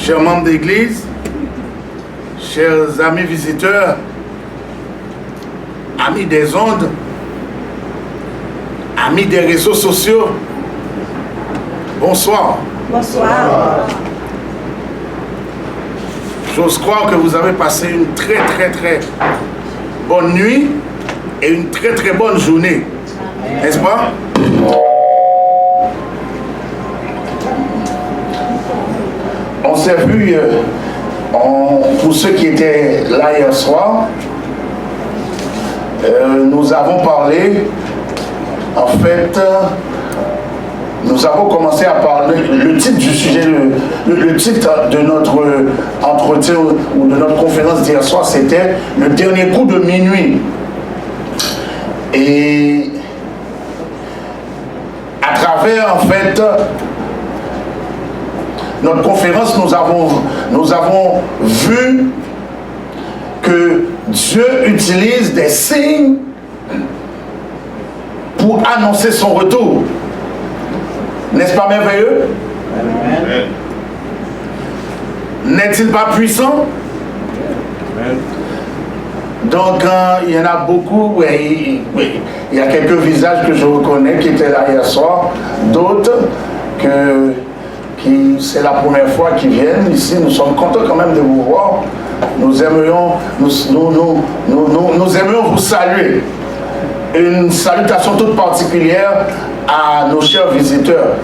chers membres d'église, chers amis visiteurs, amis des ondes, amis des réseaux sociaux, bonsoir. Bonsoir. J'ose croire que vous avez passé une très bonne nuit et une très bonne journée, n'est-ce pas? On s'est vu, pour ceux qui étaient là hier soir, nous avons parlé, en fait, nous avons commencé à parler, le titre du sujet, le titre de notre entretien ou de notre conférence d'hier soir, c'était le dernier coup de minuit. Et à travers, en fait, notre conférence, nous avons vu que Dieu utilise des signes pour annoncer son retour. N'est-ce pas merveilleux? Amen. N'est-il pas puissant? Amen. Donc, il y en a beaucoup, oui, il y a quelques visages que je reconnais qui étaient là hier soir, d'autres qui c'est la première fois qu'ils viennent ici. Nous sommes contents quand même de vous voir. Nous aimerions vous saluer. Une salutation toute particulière à nos chers visiteurs.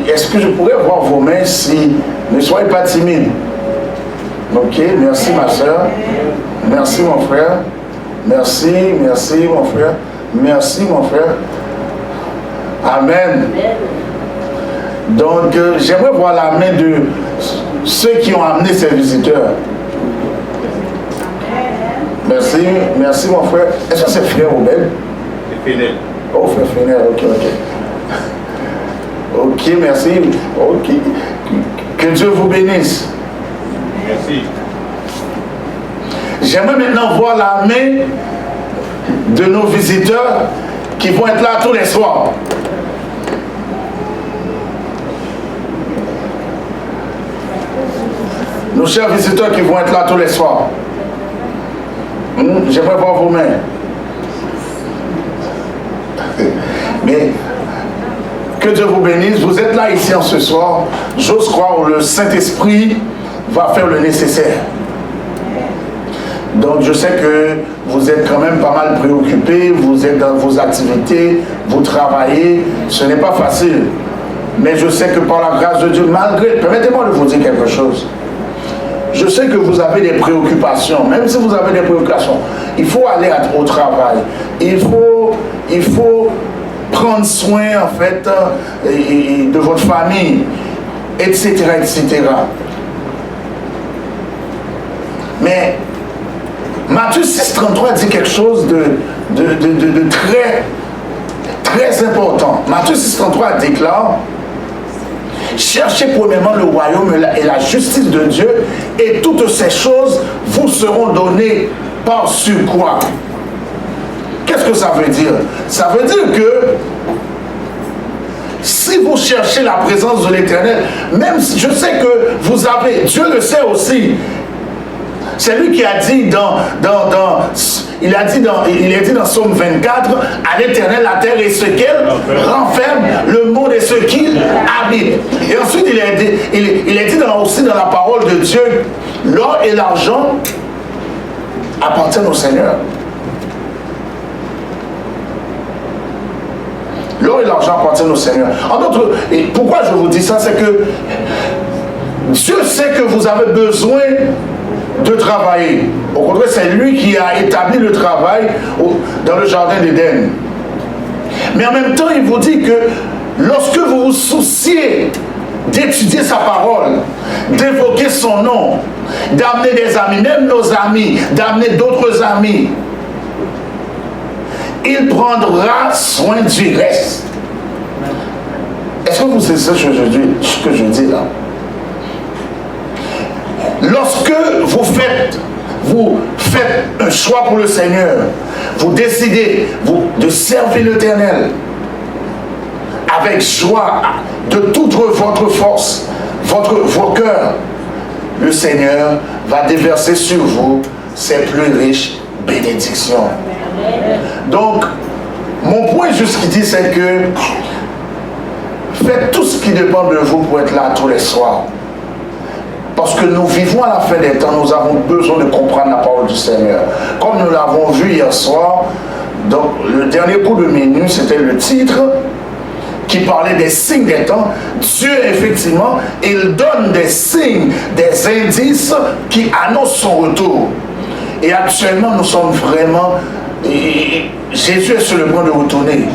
Est-ce que je pourrais voir vos mains si... Ne soyez pas timides. Ok, merci ma soeur. Merci mon frère. Merci mon frère. Merci mon frère. Amen. Donc, j'aimerais voir la main de ceux qui ont amené ces visiteurs. Merci mon frère. Est-ce que c'est frère Obed? C'est Fénel. Oh, frère Fénel, ok. Ok, merci. Ok. Que Dieu vous bénisse. Merci. J'aimerais maintenant voir la main de nos visiteurs qui vont être là tous les soirs. Nos chers visiteurs qui vont être là tous les soirs. J'aimerais voir vos mains. Mais que Dieu vous bénisse. Vous êtes là ici en ce soir. J'ose croire que le Saint-Esprit va faire le nécessaire. Donc je sais que vous êtes quand même pas mal préoccupés. Vous êtes dans vos activités. Vous travaillez. Ce n'est pas facile. Mais je sais que par la grâce de Dieu, malgré... Permettez-moi de vous dire quelque chose. Je sais que vous avez des préoccupations. Même si vous avez des préoccupations, il faut aller au travail. Il faut prendre soin, en fait, de votre famille, etc., etc. Mais Matthieu 6,33 dit quelque chose de très important. Matthieu 6,33 déclare: cherchez premièrement le royaume et la justice de Dieu, et toutes ces choses vous seront données par surcroît. Qu'est-ce que ça veut dire? Ça veut dire que si vous cherchez la présence de l'Éternel, même si je sais que vous avez, Dieu le sait aussi. C'est lui qui a dit il a dit dans Psaume 24, à l'Éternel la terre et ce qu'elle renferme, le monde et ce qu'il habite. Et ensuite il est dit aussi dans la parole de Dieu, l'or et l'argent appartiennent au Seigneur. L'or et l'argent appartiennent au Seigneur. En d'autres, et pourquoi je vous dis ça, c'est que Dieu sait que vous avez besoin de travailler. Au contraire, c'est lui qui a établi le travail dans le jardin d'Éden. Mais en même temps, il vous dit que lorsque vous vous souciez d'étudier sa parole, d'évoquer son nom, d'amener des amis, même nos amis, d'amener d'autres amis, il prendra soin du reste. Est-ce que vous savez ce que je dis là? Lorsque vous faites un choix pour le Seigneur, vous décidez de servir l'Éternel avec joie, de toute votre force, vos cœurs, le Seigneur va déverser sur vous ses plus riches bénédictions. Donc, mon point jusqu'ici, c'est que faites tout ce qui dépend de vous pour être là tous les soirs. Parce que nous vivons à la fin des temps, nous avons besoin de comprendre la parole du Seigneur. Comme nous l'avons vu hier soir, donc le dernier coup de minuit, c'était le titre qui parlait des signes des temps. Dieu, effectivement, il donne des signes, des indices qui annoncent son retour. Et actuellement, nous sommes vraiment... Jésus est sur le point de retourner.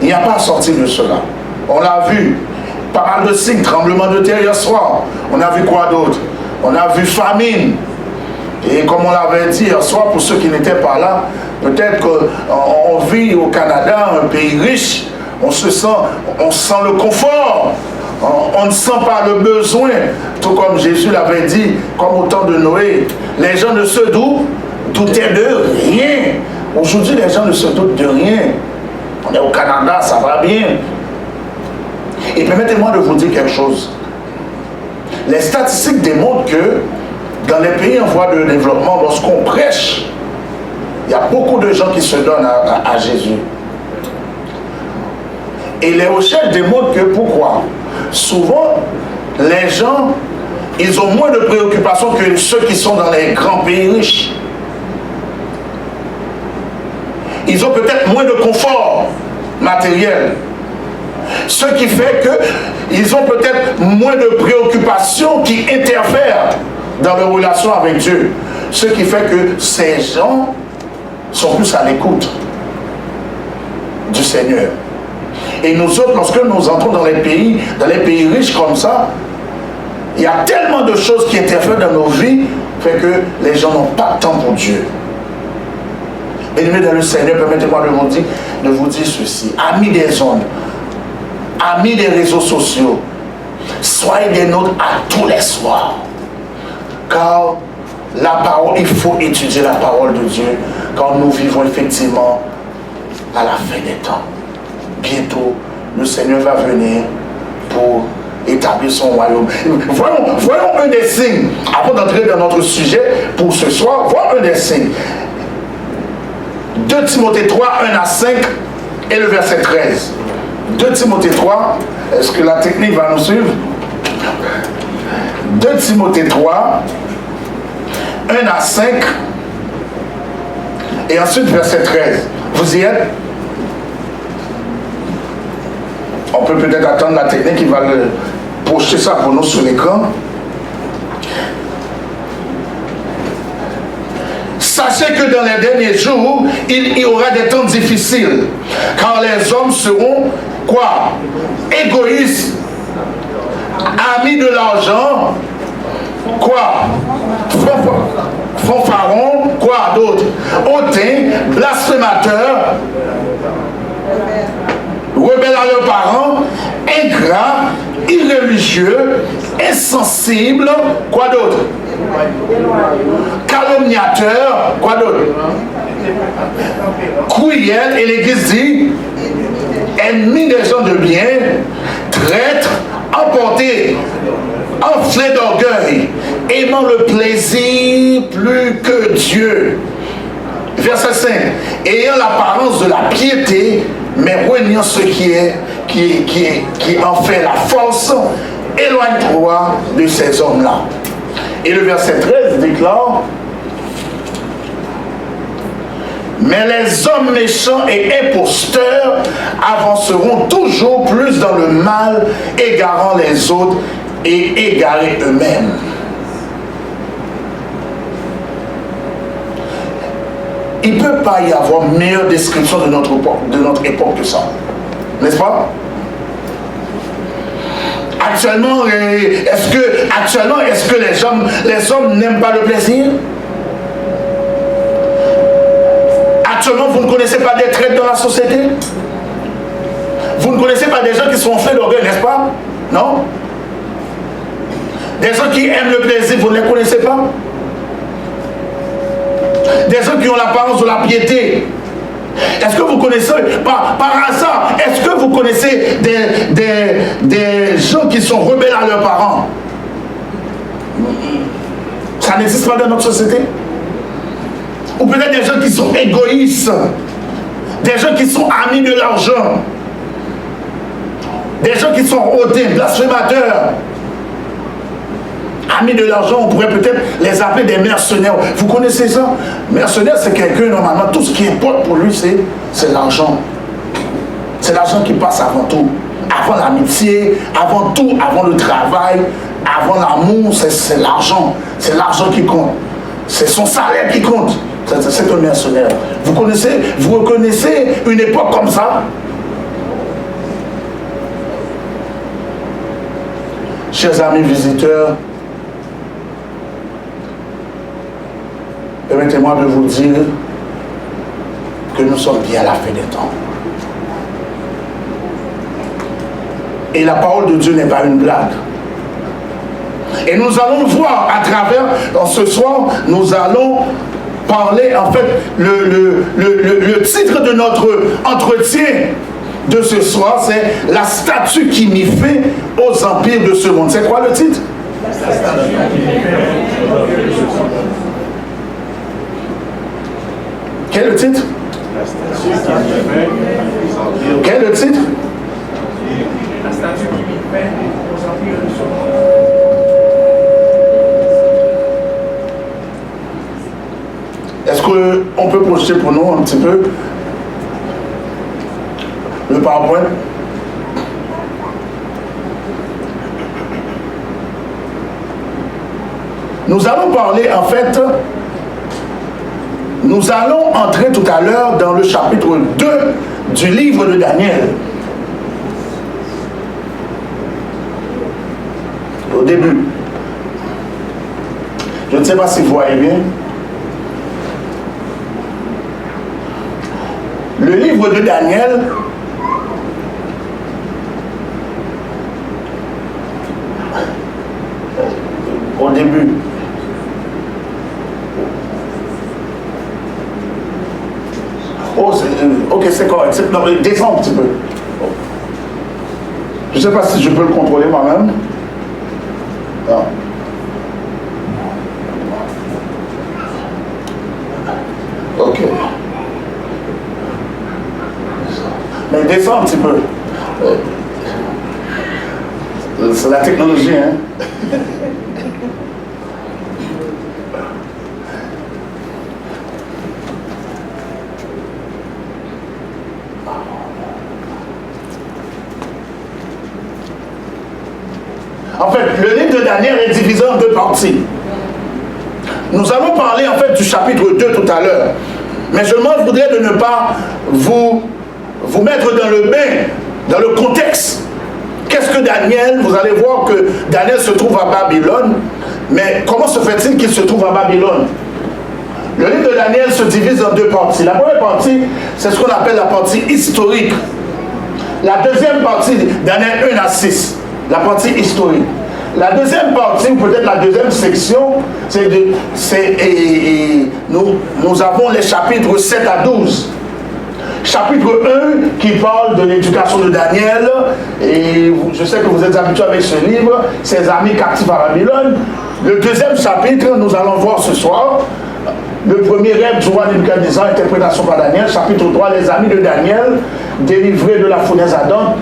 Il n'y a pas à sortir de cela. On l'a vu. Pas mal de signes, tremblement de terre hier soir. On a vu quoi d'autre? On a vu famine. Et comme on l'avait dit hier soir, pour ceux qui n'étaient pas là, peut-être qu'on vit au Canada, un pays riche, on sent le confort. On ne sent pas le besoin, tout comme Jésus l'avait dit, comme au temps de Noé. Les gens ne se doutaient de rien. Aujourd'hui, les gens ne se doutent de rien. On est au Canada, ça va bien. Et permettez-moi de vous dire quelque chose. Les statistiques démontrent que dans les pays en voie de développement, lorsqu'on prêche, il y a beaucoup de gens qui se donnent à Jésus. Et les recherches démontrent que pourquoi? Souvent, les gens, ils ont moins de préoccupations que ceux qui sont dans les grands pays riches. Ils ont peut-être moins de confort matériel. Ce qui fait qu'ils ont peut-être moins de préoccupations qui interfèrent dans leur relation avec Dieu. Ce qui fait que ces gens sont plus à l'écoute du Seigneur. Et nous autres, lorsque nous entrons dans les pays riches comme ça, il y a tellement de choses qui interfèrent dans nos vies, fait que les gens n'ont pas de temps pour Dieu. Bien-aimés dans le Seigneur, permettez-moi de vous dire ceci. Amis des ondes, amis des réseaux sociaux, soyez des nôtres à tous les soirs. Car la parole, il faut étudier la parole de Dieu, car nous vivons effectivement à la fin des temps. Bientôt, le Seigneur va venir pour établir son royaume. Voyons un des signes, avant d'entrer dans notre sujet pour ce soir, voyons un des signes. 2 Timothée 3, 1 à 5 et le verset 13. 2 Timothée 3, est-ce que la technique va nous suivre? 2 Timothée 3, 1 à 5 et ensuite verset 13. Vous y êtes? On peut peut-être attendre la technique qui va projeter ça pour nous sur l'écran. Sachez que dans les derniers jours, il y aura des temps difficiles, car les hommes seront quoi? Égoïstes, amis de l'argent, quoi? Fanfarons, quoi d'autre? Hautains, blasphémateurs, rebelles à leurs parents, ingrats, irréligieux, insensibles, quoi d'autre? Calomniateurs, quoi d'autre? Cruels, et l'Église dit, ennemis des gens de bien, traîtres, emportés, enflés d'orgueil, aimant le plaisir plus que Dieu. Verset 5. Ayant l'apparence de la piété, mais reniant ce qui en fait la force, éloigne-toi de ces hommes-là. Et le verset 13 déclare: mais les hommes méchants et imposteurs avanceront toujours plus dans le mal, égarant les autres et égarés eux-mêmes. Il ne peut pas y avoir meilleure description de notre époque que ça. N'est-ce pas? Actuellement, est-ce que les hommes n'aiment pas le plaisir? Actuellement, vous ne connaissez pas des traites dans la société? Vous ne connaissez pas des gens qui sont enflés d'orgueil, n'est-ce pas? Non? Des gens qui aiment le plaisir, vous ne les connaissez pas? Des gens qui ont l'apparence de la piété. Est-ce que vous connaissez, par hasard, est-ce que vous connaissez des gens qui sont rebelles à leurs parents? Ça n'existe pas dans notre société? Ou peut-être des gens qui sont égoïstes, des gens qui sont amis de l'argent, des gens qui sont hautains, blasphémateurs. Amis de l'argent, on pourrait peut-être les appeler des mercenaires. Vous connaissez ça? Mercenaire, c'est quelqu'un, normalement, tout ce qui importe pour lui, c'est l'argent. C'est l'argent qui passe avant tout. Avant l'amitié, avant tout, avant le travail, avant l'amour, c'est l'argent. C'est l'argent qui compte. C'est son salaire qui compte. C'est un mercenaire. Vous reconnaissez une époque comme ça? Chers amis visiteurs, permettez-moi de vous dire que nous sommes bien à la fin des temps. Et la parole de Dieu n'est pas une blague. Et nous allons voir à travers, ce soir, nous allons parler, en fait, le titre de notre entretien de ce soir, c'est la statue qui mit fin aux empires de ce monde. C'est quoi le titre? Quel est le titre? Quel est le titre? La statue qui mit fin aux empires de ce monde. Est-ce qu'on peut projeter pour nous un petit peu le PowerPoint? Nous allons parler, en fait, nous allons entrer tout à l'heure dans le chapitre 2 du livre de Daniel. Au début. Je ne sais pas si vous voyez bien. Le livre de Daniel au début. Oh, ok, c'est correct. Non, mais descends un petit peu. Je ne sais pas si je peux le contrôler moi-même. Non. Ok. Mais descends un petit peu. C'est la technologie, hein. En fait, le livre de Daniel est divisé en deux parties. Nous allons parler en fait du chapitre 2 tout à l'heure. Mais je m'en voudrais de ne pas vous mettre dans le bain, dans le contexte. Qu'est-ce que Daniel, vous allez voir que Daniel se trouve à Babylone, mais comment se fait-il qu'il se trouve à Babylone? Le livre de Daniel se divise en deux parties. La première partie, c'est ce qu'on appelle la partie historique. La deuxième partie, Daniel 1 à 6, la partie historique. La deuxième partie, ou peut-être la deuxième section, nous avons les chapitres 7 à 12. Chapitre 1 qui parle de l'éducation de Daniel, et je sais que vous êtes habitués avec ce livre, ses amis captifs à Babylone. Le deuxième chapitre, nous allons voir ce soir, le premier rêve du roi Nebuchadnezzar, interprétation par Daniel. Chapitre 3, les amis de Daniel, délivrés de la fournaise ardente.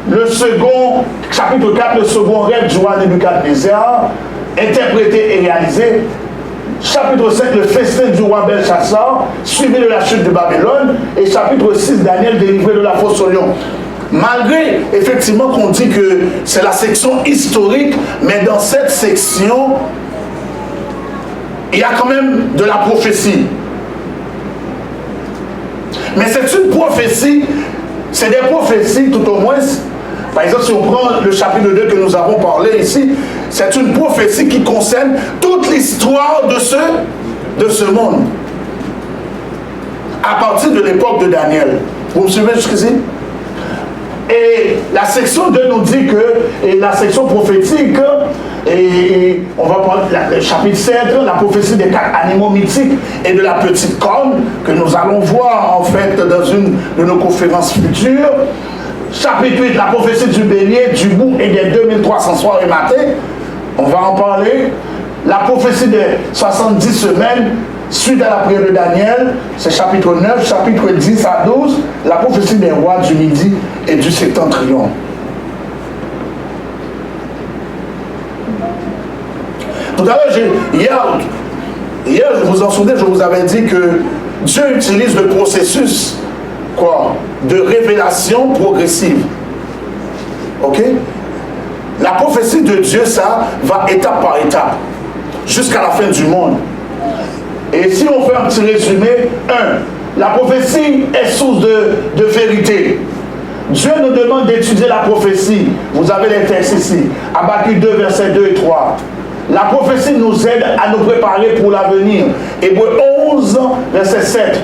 Le second, chapitre 4, le second rêve du roi Nebuchadnezzar, interprété et réalisé. Chapitre 5, le festin du roi Belshazzar, suivi de la chute de Babylone. Et chapitre 6, Daniel délivré de la fosse au lion. Malgré, effectivement, qu'on dit que c'est la section historique, mais dans cette section, il y a quand même de la prophétie. Mais c'est une prophétie, c'est des prophéties tout au moins. Par exemple, si on prend le chapitre 2 que nous avons parlé ici, c'est une prophétie qui concerne toute l'histoire de ce monde. À partir de l'époque de Daniel. Vous me suivez jusqu'ici? Et la section 2 nous dit que, et la section prophétique, et on va parler le chapitre 7, la prophétie des 4 animaux mythiques et de la petite corne, que nous allons voir en fait dans une de nos conférences futures. Chapitre 8, la prophétie du bélier, du bout et des 2300 soirs et matins. On va en parler. La prophétie des 70 semaines, suite à la prière de Daniel, c'est chapitre 9, chapitre 10 à 12, la prophétie des rois du Midi et du Septentrion. Tout à l'heure, hier, je vous en souviens, je vous avais dit que Dieu utilise le processus de révélation progressive. Ok? La prophétie de Dieu, ça va étape par étape, jusqu'à la fin du monde. Et si on fait un petit résumé, la prophétie est source de vérité. Dieu nous demande d'étudier la prophétie. Vous avez les textes ici. Habakkuk 2, versets 2 et 3. La prophétie nous aide à nous préparer pour l'avenir. Hébreux 11, verset 7.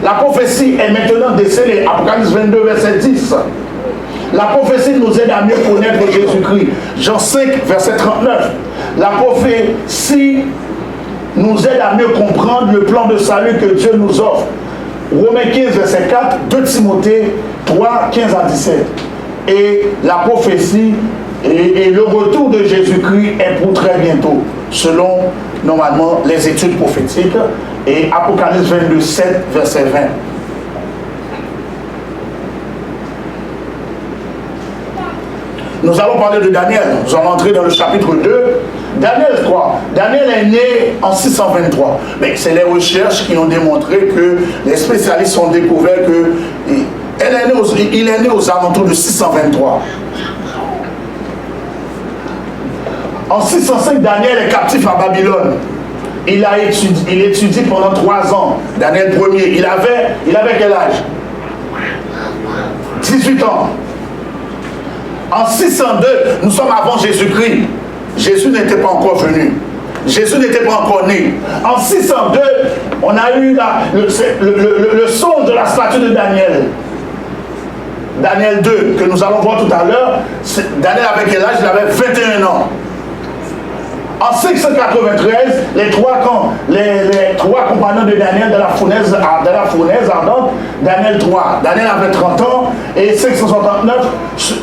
La prophétie est maintenant décelée. Apocalypse 22, verset 10. La prophétie nous aide à mieux connaître Jésus-Christ. Jean 5, verset 39. La prophétie nous aide à mieux comprendre le plan de salut que Dieu nous offre. Romains 15, verset 4, 2 Timothée 3, 15 à 17. Et la prophétie et le retour de Jésus-Christ est pour très bientôt, selon normalement les études prophétiques. Et Apocalypse 22, 7, verset 20. Nous allons parler de Daniel. Nous allons entrer dans le chapitre 2. Daniel quoi? Daniel est né en 623. Mais c'est les recherches qui ont démontré que les spécialistes ont découvert que il est né aux alentours de 623. En 605, Daniel est captif à Babylone. Il étudie pendant 3 ans. Daniel Ier. Il avait quel âge? 18 ans. En 602, nous sommes avant Jésus-Christ. Jésus n'était pas encore venu. Jésus n'était pas encore né. En 602, on a eu le songe de la statue de Daniel. Daniel 2, que nous allons voir tout à l'heure. Daniel avait quel âge? Il avait 21 ans. En 693, les trois compagnons de Daniel de la fournaise ardente, Daniel 3. Daniel avait 30 ans et 669,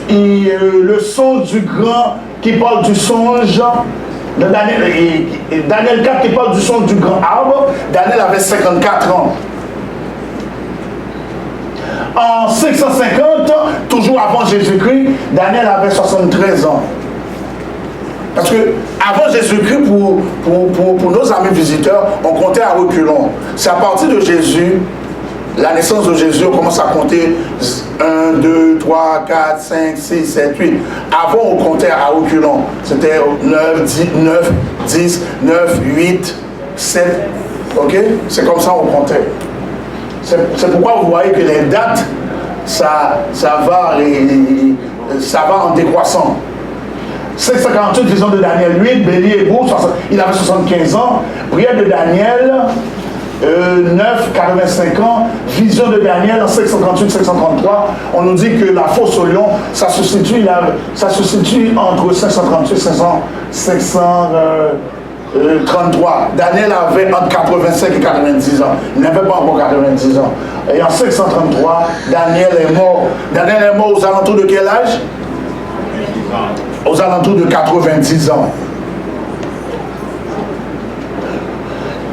le songe du grand qui parle du songe de Daniel, et Daniel 4 qui parle du songe du grand arbre, Daniel avait 54 ans. En 650, toujours avant Jésus-Christ, Daniel avait 73 ans. Parce que avant Jésus-Christ, pour nos amis visiteurs, on comptait à reculons. C'est à partir de Jésus, la naissance de Jésus, on commence à compter 1, 2, 3, 4, 5, 6, 7, 8. Avant, on comptait à reculons. C'était 9, 10, 9, 8, 7. Ok? C'est comme ça qu'on comptait. C'est pourquoi vous voyez que les dates, ça va en décroissant. 648, vision de Daniel 8, Bélier et Bourg, il avait 75 ans. Prière de Daniel, 9, 85 ans. Vision de Daniel en 658, 633. On nous dit que la fosse au lion, ça se situe entre 538 et 533. Daniel avait entre 85 et 90 ans. Il n'avait pas encore 90 ans. Et en 633, Daniel est mort. Daniel est mort aux alentours de quel âge? Aux alentours de 90 ans.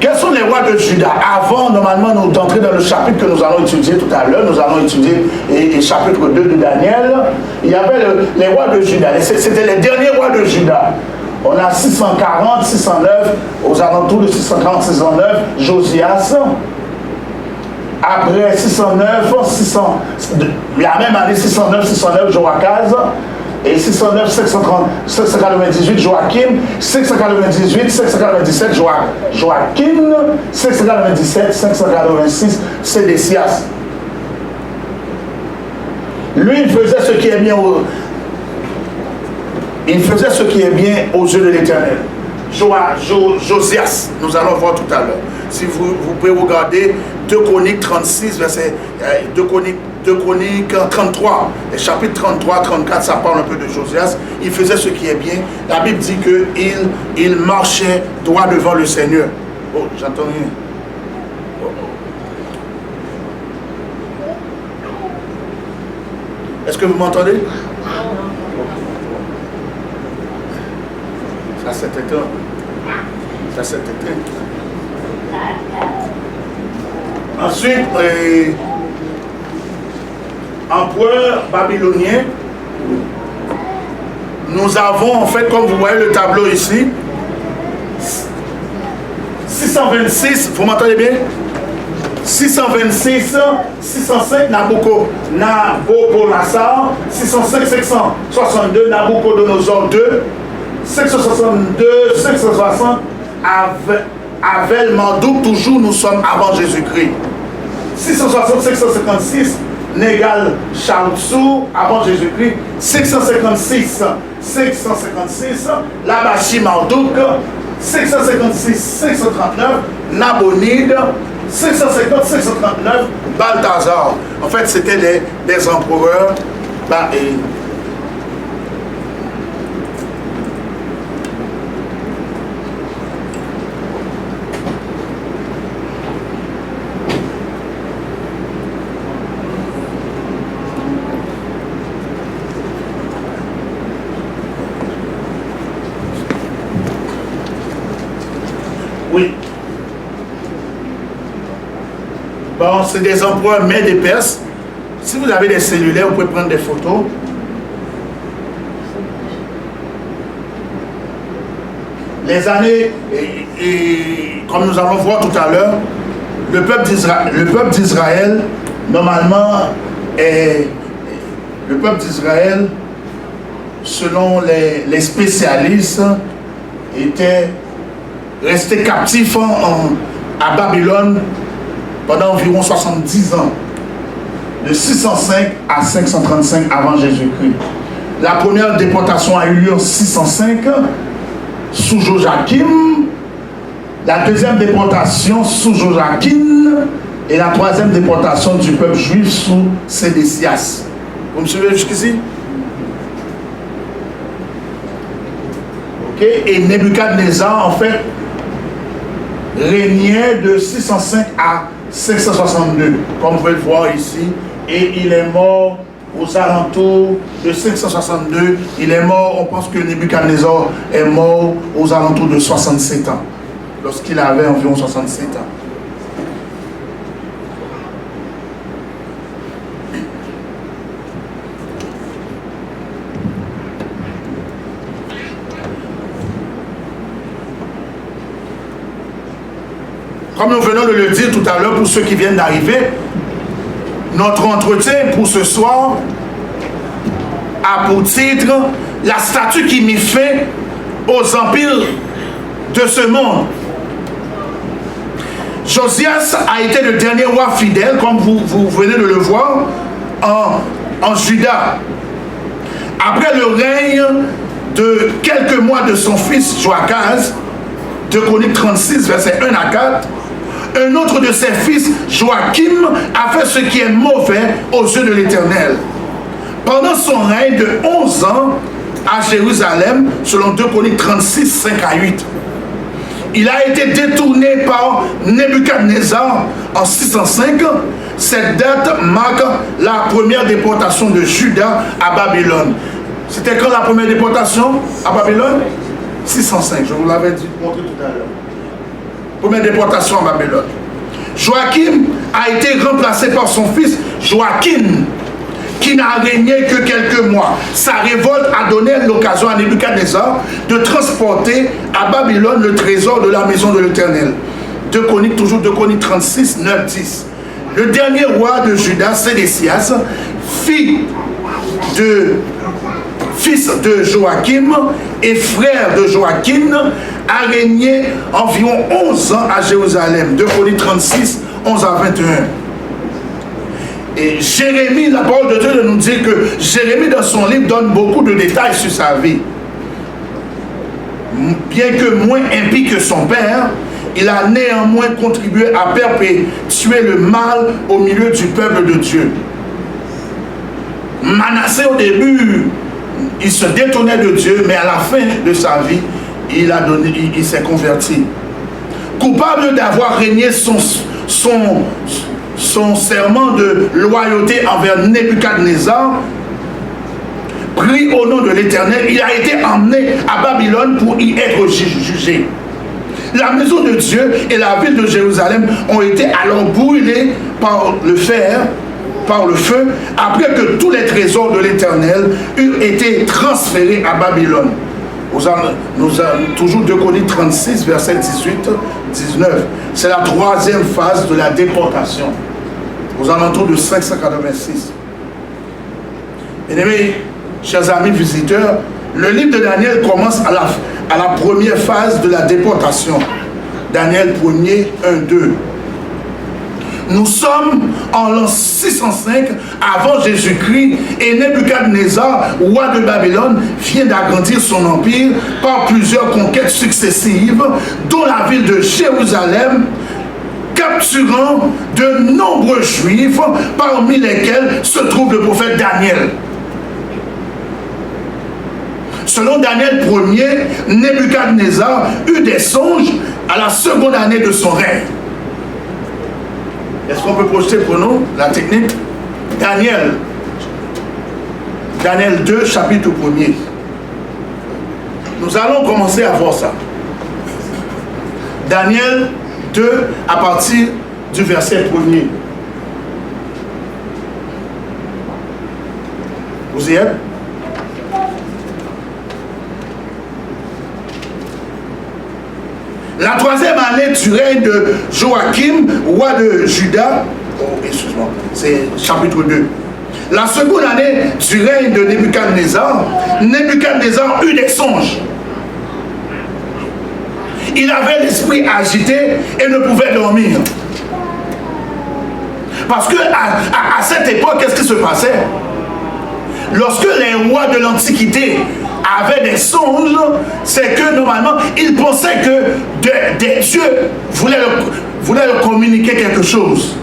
Quels sont les rois de Juda? Avant, normalement, d'entrer dans le chapitre que nous allons étudier tout à l'heure, nous allons étudier le chapitre 2 de Daniel. Il y avait les rois de Juda. C'était les derniers rois de Juda. On a 640, 609, aux alentours de 640, 609, Josias. Après 609, la même année 609, Joachaz. Et 609, 698, Joachim, 698, 697, Joachim, 697, 586, Sédécias. Lui, il faisait ce qui est bien aux yeux de l'Éternel. Josias, nous allons voir tout à l'heure. Si vous pouvez regarder 2 Chroniques 36, verset 2 Chroniques 33, les chapitres 33, 34, ça parle un peu de Josias. Il faisait ce qui est bien. La Bible dit qu'il marchait droit devant le Seigneur. Oh, j'entends rien. Est-ce que vous m'entendez? Ça, c'était un. Ça c'est éteint. Ensuite, empereur babylonien, nous avons en fait, comme vous voyez le tableau ici, 626, vous m'entendez bien? 626, 605 Nabucodonosor, 605, 562 Nabucodonosor 2, 562, 560 Avel Marduk, toujours nous sommes avant Jésus-Christ. 660, 556 Négal Chaoutsu, avant Jésus-Christ. 556, 556 Labashi Marduk, 556, 539 Nabonide, 550, 539 Balthazar. En fait, c'était des empereurs. Oui. Bon, c'est des empereurs Mèdes et Perses. Si vous avez des cellulaires, vous pouvez prendre des photos. Les années, comme nous allons voir tout à l'heure, le peuple d'Israël, normalement, le peuple d'Israël, selon les spécialistes, était resté captif à Babylone pendant environ 70 ans, de 605 à 535 avant Jésus-Christ. La première déportation a eu lieu en 605 sous Joachim, la deuxième déportation sous Joachim et la troisième déportation du peuple juif sous Sédécias. Vous me suivez jusqu'ici? Ok, et Nebuchadnezzar en fait régnait de 605 à 562, comme vous pouvez le voir ici, et il est mort aux alentours de 562. Il est mort, on pense que Nebuchadnezzar est mort aux alentours de 67 ans, lorsqu'il avait environ 67 ans. Comme nous venons de le dire tout à l'heure pour ceux qui viennent d'arriver, notre entretien pour ce soir a pour titre « La statue qui mit fin aux empires de ce monde ». Josias a été le dernier roi fidèle, comme vous venez de le voir, en Juda. Après le règne de quelques mois de son fils Joachaz, de Chroniques 36, versets 1 à 4, un autre de ses fils, Joachim, a fait ce qui est mauvais aux yeux de l'Éternel. Pendant son règne de 11 ans à Jérusalem, selon 2 Chroniques 36, 5 à 8, il a été détourné par Nebuchadnezzar en 605. Cette date marque la première déportation de Juda à Babylone. C'était quand la première déportation à Babylone? 605, je vous l'avais montré tout à l'heure. Première déportation à Babylone. Joachim a été remplacé par son fils Joachim, qui n'a régné que quelques mois. Sa révolte a donné l'occasion à Nebuchadnezzar de transporter à Babylone le trésor de la maison de l'Éternel. 2 Chroniques, toujours 2 Chroniques 36, 9, 10. Le dernier roi de Juda, Sédécias, fils de Joachim et frère de Joachim, a régné environ 11 ans à Jérusalem. 2 Chroniques 36, 11 à 21. Et Jérémie, la parole de Dieu nous dit que Jérémie dans son livre donne beaucoup de détails sur sa vie. Bien que moins impie que son père, il a néanmoins contribué à perpétuer le mal au milieu du peuple de Dieu. Manassé au début, il se détournait de Dieu, mais à la fin de sa vie, il s'est converti. Coupable d'avoir régné son serment de loyauté envers Nebuchadnezzar, pris au nom de l'Éternel, il a été emmené à Babylone pour y être jugé. La maison de Dieu et la ville de Jérusalem ont été alors brûlées par le fer, par le feu, après que tous les trésors de l'Éternel eurent été transférés à Babylone. Nous avons toujours 2 Chroniques 36, verset 18-19. C'est la 3e phase de la déportation, aux alentours de 586. Bien-aimés, chers amis visiteurs, le livre de Daniel commence à la première phase de la déportation. Daniel 1er, 1-2. Nous sommes en l'an 605 avant Jésus-Christ et Nebuchadnezzar, roi de Babylone, vient d'agrandir son empire par plusieurs conquêtes successives, dont la ville de Jérusalem, capturant de nombreux juifs, parmi lesquels se trouve le prophète Daniel. Selon Daniel 1er, Nebuchadnezzar eut des songes à la seconde année de son règne. Est-ce qu'on peut projeter pour nous la technique? Daniel 2, chapitre 1er. Nous allons commencer à voir ça. Daniel 2, à partir du verset 1er. Vous y êtes? La 3e année du règne de Joachim, roi de Juda, excuse-moi, c'est chapitre 2. La seconde année du règne de Nebuchadnezzar, Nebuchadnezzar eut des songes. Il avait l'esprit agité et ne pouvait dormir. Parce que à cette époque, qu'est-ce qui se passait? Lorsque les rois de l'Antiquité avaient des songes, c'est que normalement, ils pensaient que des dieux voulaient leur communiquer quelque chose.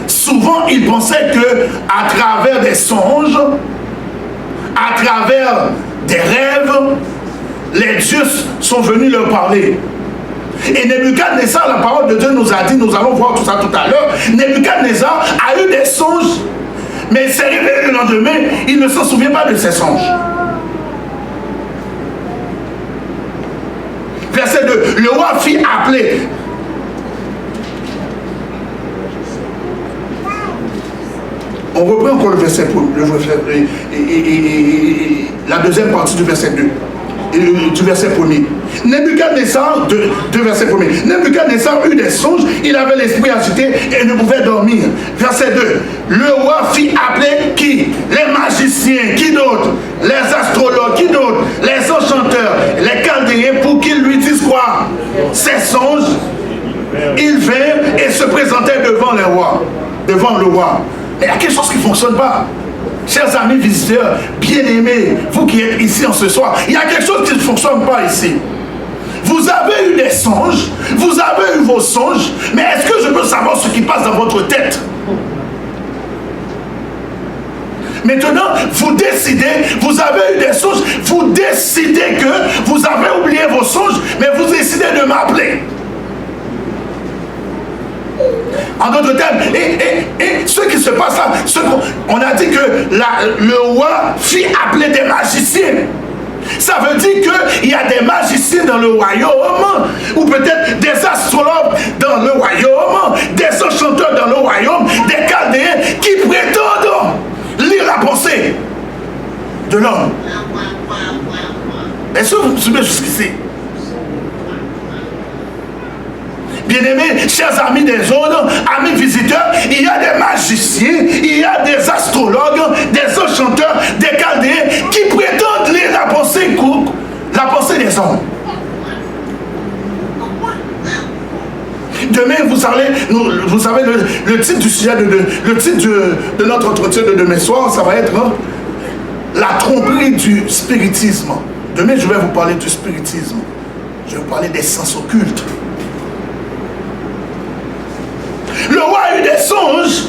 Souvent, ils pensaient que à travers des songes, à travers des rêves, les dieux sont venus leur parler. Et Nebuchadnezzar, la parole de Dieu nous a dit, nous allons voir tout ça tout à l'heure, Nebuchadnezzar a eu des songes, mais il s'est réveillé le lendemain, il ne s'en souvient pas de ses songes. Verset 2, le roi fit appeler. On reprend encore le verset, la deuxième partie du verset 2. Du verset 1er. Nebuchadnezzar, de verset 1er. Nebuchadnezzar eut des songes, il avait l'esprit agité et ne pouvait dormir. Verset 2. Le roi fit appeler qui? Les magiciens, qui d'autre? Les astrologues, qui d'autre? Les enchanteurs, les chaldéens, pour qu'ils lui disent quoi? Ces songes. Ils vinrent et se présentèrent devant le roi. Mais il y a quelque chose qui ne fonctionne pas. Chers amis visiteurs, bien-aimés, vous qui êtes ici en ce soir, il y a quelque chose qui ne fonctionne pas ici. Vous avez eu des songes, vous avez eu vos songes, mais est-ce que je peux savoir ce qui passe dans votre tête? Maintenant, vous décidez, vous avez eu des songes, vous décidez que vous avez oublié vos songes, mais vous décidez de m'appeler. En d'autres termes, et ce qui se passe là, on a dit que le roi fit appeler des magiciens. Ça veut dire qu'il y a des magiciens dans le royaume, ou peut-être des astrologues dans le royaume, des enchanteurs dans le royaume, des chaldéens qui prétendent lire la pensée de l'homme. Est-ce que vous me suivez jusqu'ici? Bien-aimés, chers amis des autres, amis visiteurs, il y a des magiciens, il y a des astrologues, des enchanteurs, des chaldéens qui prétendent lire la pensée des hommes. Demain, vous savez le titre du sujet, le titre de notre entretien de demain soir, ça va être la tromperie du spiritisme. Demain, je vais vous parler du spiritisme. Je vais vous parler des sens occultes. Le roi a eu des songes.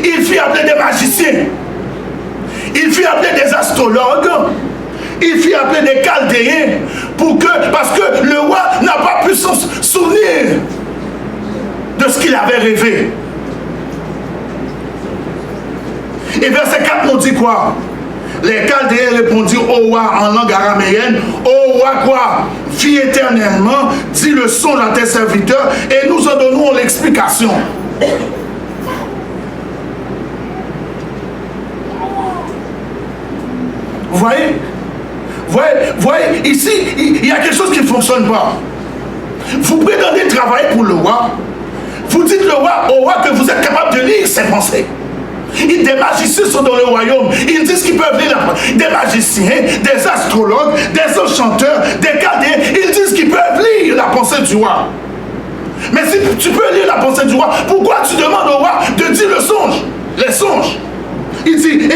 Il fit appeler des magiciens. Il fit appeler des astrologues. Il fit appeler des chaldéens. Parce que le roi n'a pas pu se souvenir de ce qu'il avait rêvé. Et verset 4 nous dit quoi? Les Chaldéens répondirent au roi en langue araméenne, ô roi quoi? Vis éternellement, dis le songe à tes serviteurs et nous en donnons l'explication. Vous voyez, ici, il y a quelque chose qui ne fonctionne pas. Vous prétendez travailler pour le roi. Vous dites au roi que vous êtes capable de lire ses pensées. Des magiciens sont dans le royaume. Ils disent qu'ils peuvent lire des magiciens, des astrologues, des enchanteurs, des Chaldéens. Ils disent qu'ils peuvent lire la pensée du roi. Mais si tu peux lire la pensée du roi, pourquoi tu demandes au roi de dire le songe, les songes? Il dit,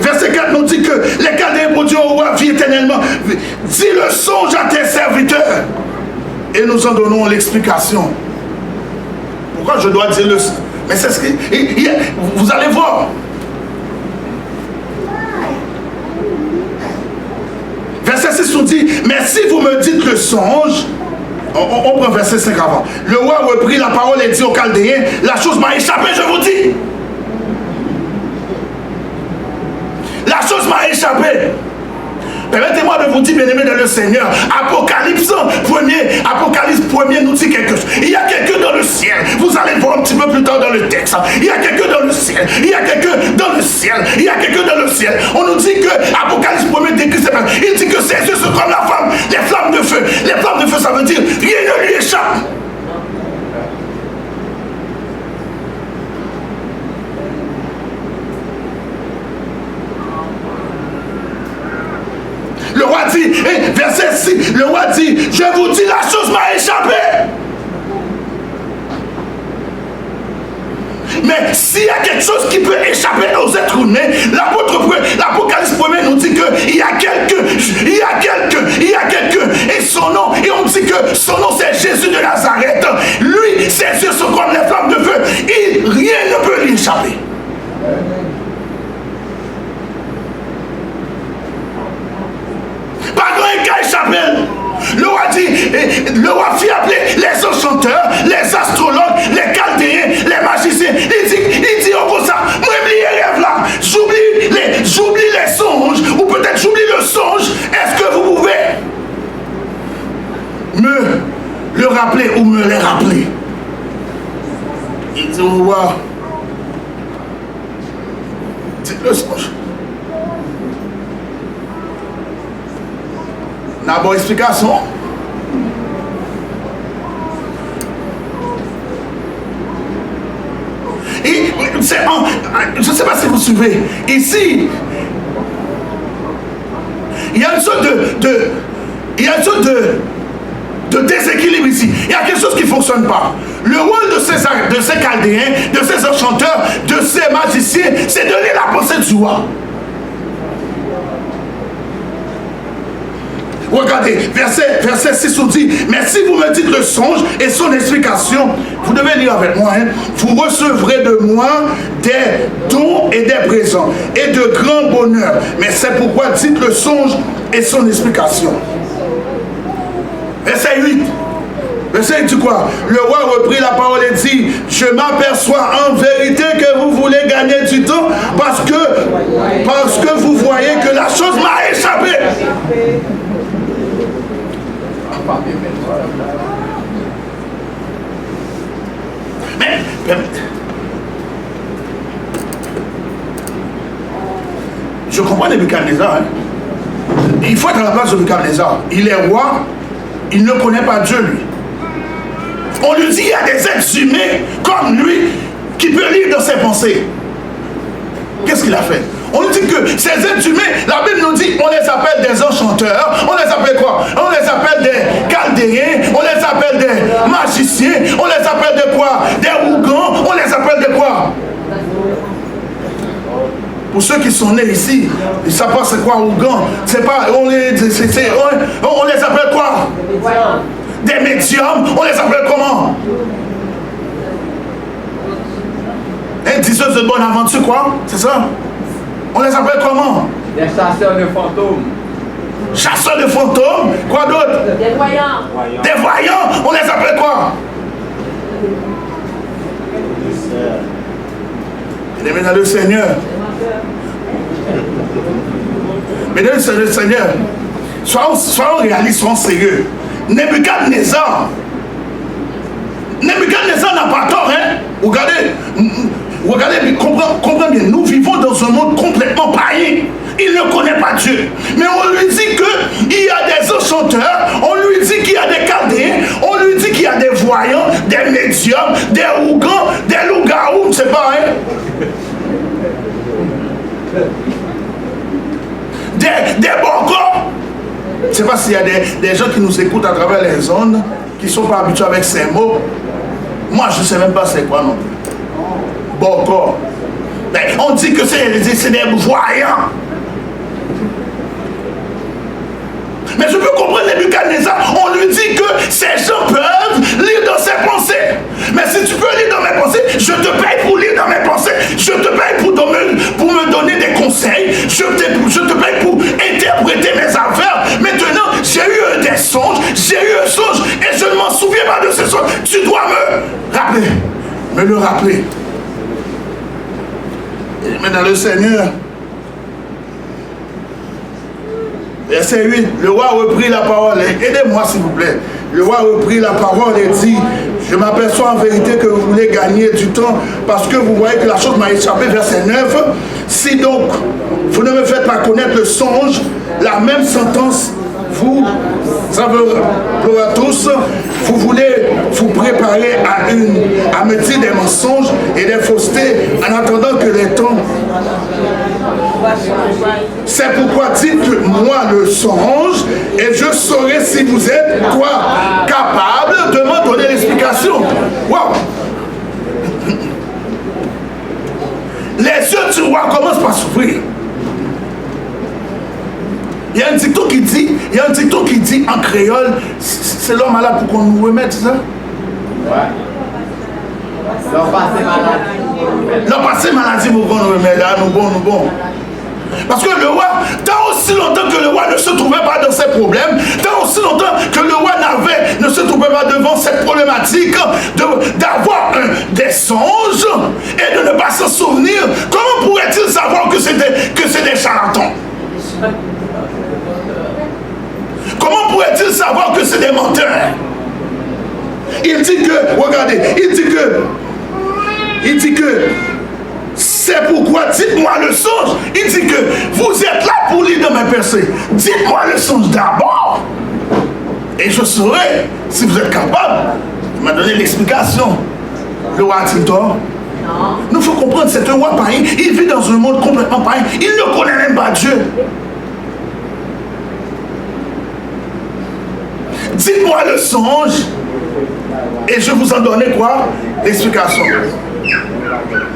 verset 4 nous dit que les Chaldéens produisent au roi vie éternellement. Dis le songe à tes serviteurs. Et nous en donnons l'explication. Pourquoi je dois dire le songe? Mais c'est ce que... Vous allez voir. Verset 6 nous dit, mais si vous me dites le songe, on prend verset 5 avant. Le roi reprit la parole et dit aux Chaldéens, la chose m'a échappé, je vous dis. La chose m'a échappé. Permettez-moi de vous dire, bien-aimés dans le Seigneur, Apocalypse 1 nous dit quelque chose. Il y a quelqu'un dans le ciel. Vous allez voir un petit peu plus tard dans le texte. Il y a quelqu'un dans le ciel. Il y a quelqu'un dans le ciel. Il y a quelqu'un dans le ciel. On nous dit que Apocalypse 1 décrit, il dit que ses yeux sont comme la flamme, les flammes de feu. Les flammes de feu, ça veut dire rien ne lui échappe. Le roi dit, verset 6, le roi dit, je vous dis, la chose m'a échappé. Mais s'il y a quelque chose qui peut échapper aux êtres humains, l'Apocalypse 1 nous dit qu'il y a quelqu'un, et son nom, et on dit que son nom c'est Jésus de Nazareth. Lui, ses yeux sont comme les flammes de feu, rien ne peut lui échapper. Pas grand cas échappé. Le roi dit, le roi fit appeler les enchanteurs, les astrologues, les Chaldéens, les magiciens. Il dit comme ça, moi j'oublie les rêves là, j'oublie les songes, ou peut-être j'oublie le songe. Est-ce que vous pouvez me le rappeler ou me les rappeler? Il dit au roi, dites le songe. La bonne explication. Et je ne sais pas si vous suivez. Ici, il y a une sorte de déséquilibre ici. Il y a quelque chose qui ne fonctionne pas. Le rôle de ces Chaldéens, de ces enchanteurs, de ces magiciens, c'est de lire la pensée du roi. Regardez, verset 6 nous dit, mais si vous me dites le songe et son explication, vous devez lire avec moi, vous recevrez de moi des dons et des présents et de grands bonheurs. Mais c'est pourquoi dites le songe et son explication. Verset 8. Verset 8 dit quoi? Le roi reprit la parole et dit, je m'aperçois en vérité que vous voulez gagner du temps parce que vous voyez que la chose m'a échappé. Mais je comprends Nebuchadnezzar. Il faut être à la place de Nebuchadnezzar. Il est roi, il ne connaît pas Dieu, lui. On lui dit qu'il y a des êtres humains comme lui qui peuvent lire dans ses pensées. Qu'est-ce qu'il a fait? On nous dit que ces êtres humains, la Bible nous dit, on les appelle des enchanteurs, on les appelle quoi? On les appelle des Chaldéens, on les appelle des magiciens, on les appelle de quoi? Des Rougans, on les appelle de quoi? Pour ceux qui sont nés ici, ils ne savent pas c'est quoi Rougan. C'est pas, on les appelle quoi? Des médiums, on les appelle comment? Des diseuses de bonne aventure, quoi? C'est ça? On les appelle comment? Des chasseurs de fantômes. Chasseurs de fantômes? Quoi d'autre? Des voyants. Des voyants? On les appelle quoi? Bien-aimés dans le Seigneur. Mesdames et messieurs, Seigneur, soyons réalistes, soyons sérieux. Nebuchadnezzar n'a pas tort, hein? Regardez, comprenez bien, nous vivons dans un monde complètement païen. Il ne connaît pas Dieu. Mais on lui dit qu'il y a des enchanteurs, on lui dit qu'il y a des chaldéens, on lui dit qu'il y a des voyants, des médiums, des ougans, des loups-garous, je ne sais pas, hein? Des bongos. Je ne sais pas s'il y a des gens qui nous écoutent à travers les ondes, qui ne sont pas habitués avec ces mots. Moi, je ne sais même pas c'est quoi non plus. Bongos. On dit que c'est des voyants. Mais je peux comprendre Nebuchadnezzar, on lui dit que ces gens peuvent lire dans ses pensées. Mais si tu peux lire dans mes pensées, je te paye pour lire dans mes pensées. Je te paye pour me donner des conseils. Je te paye pour interpréter mes affaires. Maintenant, j'ai eu des songes, j'ai eu un songe et je ne m'en souviens pas de ce songe. Tu dois me le rappeler. Mais dans le Seigneur, verset 8, le roi reprit la parole. Aidez-moi s'il vous plaît. Le roi reprit la parole et dit, je m'aperçois en vérité que vous voulez gagner du temps parce que vous voyez que la chose m'a échappé. Verset 9, si donc vous ne me faites pas connaître le songe, la même sentence vous à tous, vous voulez vous préparer à me dire des mensonges et des faussetés en attendant que les temps. C'est pourquoi dites-moi le songe et je saurai si vous êtes quoi capable de me donner l'explication. Wow. Les yeux du roi commencent par s'ouvrir. Il y a un dicton qui dit en créole, c'est l'homme malade pour qu'on nous remette ça. Ouais. L'homme passé maladie pour qu'on nous remette là, nous bon. Parce que le roi, tant aussi longtemps que le roi ne se trouvait pas dans ses problèmes, tant aussi longtemps que le roi ne se trouvait pas devant cette problématique d'avoir des songes et de ne pas s'en souvenir, comment pourrait-il savoir que c'est des charlatans? Comment pourrait-il savoir que c'est des menteurs? Il dit que c'est pourquoi, dites-moi le songe. Il dit que vous êtes là pour lire dans mes pensées. Dites-moi le songe d'abord. Et je saurai si vous êtes capable de me donner l'explication. Le roi a-t-il tort? Non. Nous faut comprendre, c'est un roi païen. Il vit dans un monde complètement païen. Il ne connaît même pas Dieu. Dites-moi le songe et je vous en donne quoi? L'explication.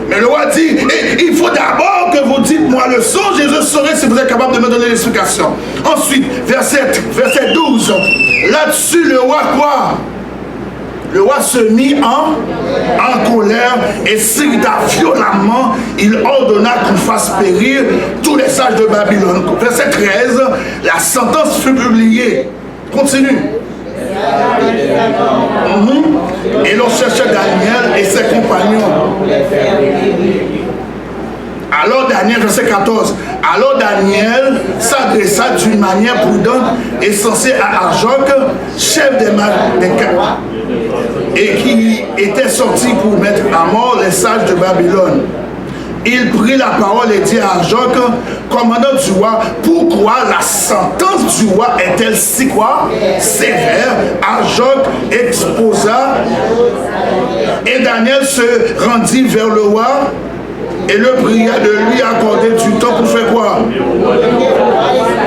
Mais le roi dit, il faut d'abord que vous dites-moi le songe et je saurai si vous êtes capable de me donner l'explication. Ensuite, verset 12. Là-dessus, le roi quoi? Le roi se mit en colère et s'irrita violemment. Il ordonna qu'on fasse périr tous les sages de Babylone. Verset 13. La sentence fut publiée. Continue. Et l'on cherchait Daniel et ses compagnons. Alors Daniel, verset 14, alors Daniel s'adressa d'une manière prudente et sensée à Arjoc, chef des et qui était sorti pour mettre à mort les sages de Babylone. Il prit la parole et dit à Arjoc, commandant du roi, pourquoi la sentence du roi est-elle si quoi? Sévère. Arjoc exposa et Daniel se rendit vers le roi et le pria de lui accorder du temps pour faire quoi?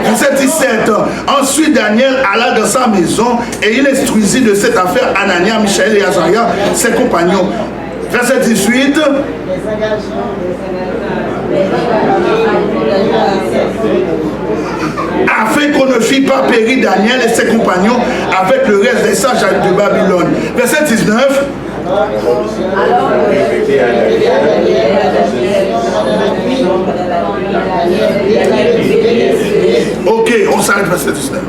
Verset 17. Ensuite Daniel alla dans sa maison et il instruisit de cette affaire Anania, Michaël et Azaria, ses compagnons. Verset 18. Afin qu'on ne fît pas périr Daniel et ses compagnons avec le reste des sages de Babylone. Verset 19. Ok, on s'arrête verset 19.